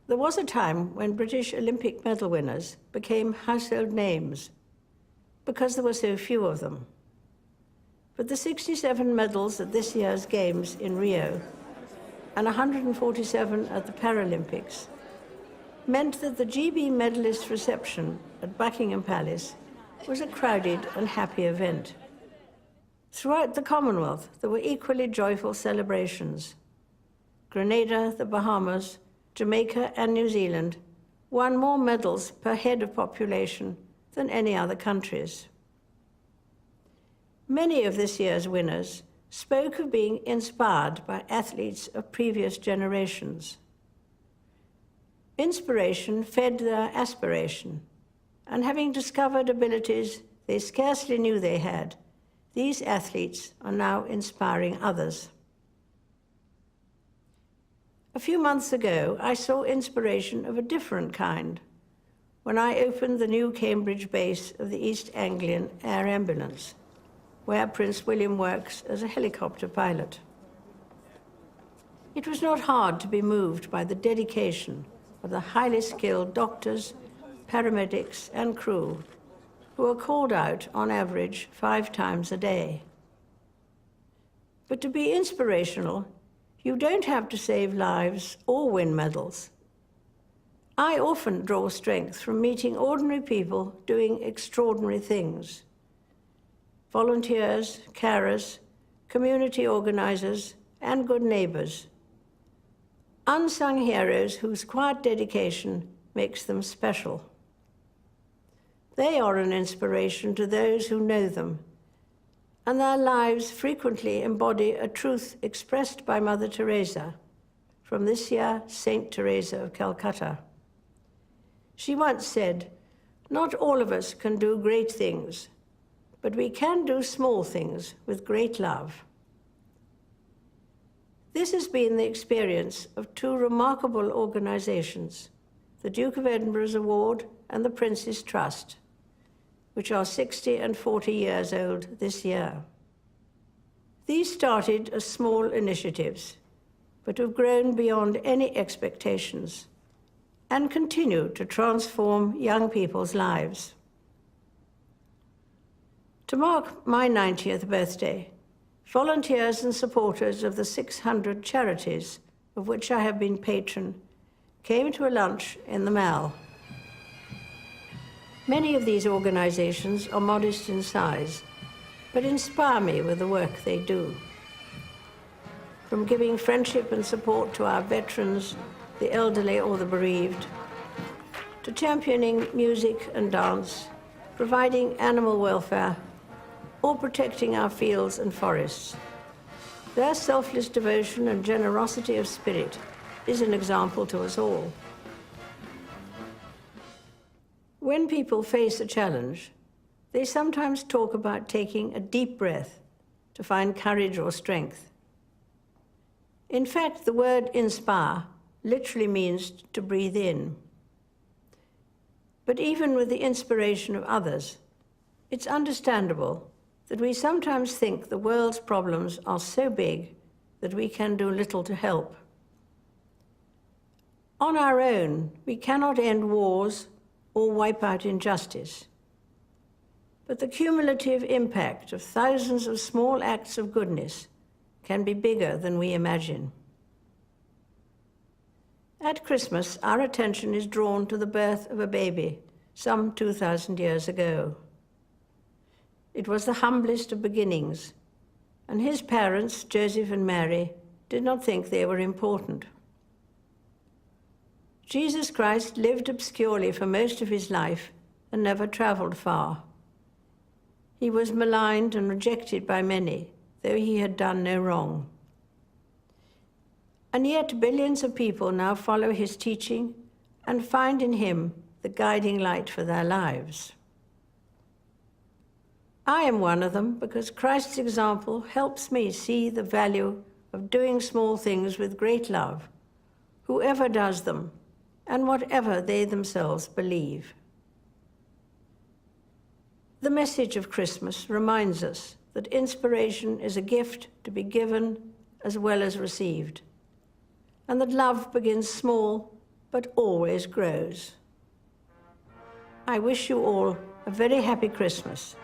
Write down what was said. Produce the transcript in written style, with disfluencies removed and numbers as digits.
There was a time when British Olympic medal winners became household names because there were so few of them. But the 67 medals at this year's Games in Rio and 147 at the Paralympics meant that the GB medalist reception at Buckingham Palace was a crowded and happy event. Throughout the Commonwealth, there were equally joyful celebrations. Grenada, the Bahamas, Jamaica and New Zealand won more medals per head of population than any other countries. Many of this year's winners spoke of being inspired by athletes of previous generations. Inspiration fed their aspiration, and having discovered abilities they scarcely knew they had, these athletes are now inspiring others. A few months ago, I saw inspiration of a different kind when I opened the new Cambridge base of the East Anglian Air Ambulance, where Prince William works as a helicopter pilot. It was not hard to be moved by the dedication of the highly skilled doctors, paramedics, and crew who are called out on average 5 times a day. But to be inspirational, you don't have to save lives or win medals. I often draw strength from meeting ordinary people doing extraordinary things. Volunteers, carers, community organizers, and good neighbors. Unsung heroes whose quiet dedication makes them special. They are an inspiration to those who know them, and their lives frequently embody a truth expressed by Mother Teresa, from this year, Saint Teresa of Calcutta. She once said, "Not all of us can do great things, but we can do small things with great love." This has been the experience of 2 remarkable organizations, the Duke of Edinburgh's Award and the Prince's Trust, which are 60 and 40 years old this year. These started as small initiatives, but have grown beyond any expectations and continue to transform young people's lives. To mark my 90th birthday, volunteers and supporters of the 600 charities of which I have been patron came to a lunch in the Mall. Many of these organizations are modest in size, but inspire me with the work they do. From giving friendship and support to our veterans, the elderly or the bereaved, to championing music and dance, providing animal welfare, or protecting our fields and forests. Their selfless devotion and generosity of spirit is an example to us all. When people face a challenge, they sometimes talk about taking a deep breath to find courage or strength. In fact, the word inspire literally means to breathe in. But even with the inspiration of others, it's understandable that we sometimes think the world's problems are so big that we can do little to help. On our own, we cannot end wars or wipe out injustice. But the cumulative impact of thousands of small acts of goodness can be bigger than we imagine. At Christmas, our attention is drawn to the birth of a baby some 2,000 years ago. It was the humblest of beginnings, and his parents, Joseph and Mary, did not think they were important. Jesus Christ lived obscurely for most of his life and never traveled far. He was maligned and rejected by many, though he had done no wrong. And yet billions of people now follow his teaching and find in him the guiding light for their lives. I am one of them because Christ's example helps me see the value of doing small things with great love, whoever does them, and whatever they themselves believe. The message of Christmas reminds us that inspiration is a gift to be given as well as received, and that love begins small but always grows. I wish you all a very happy Christmas.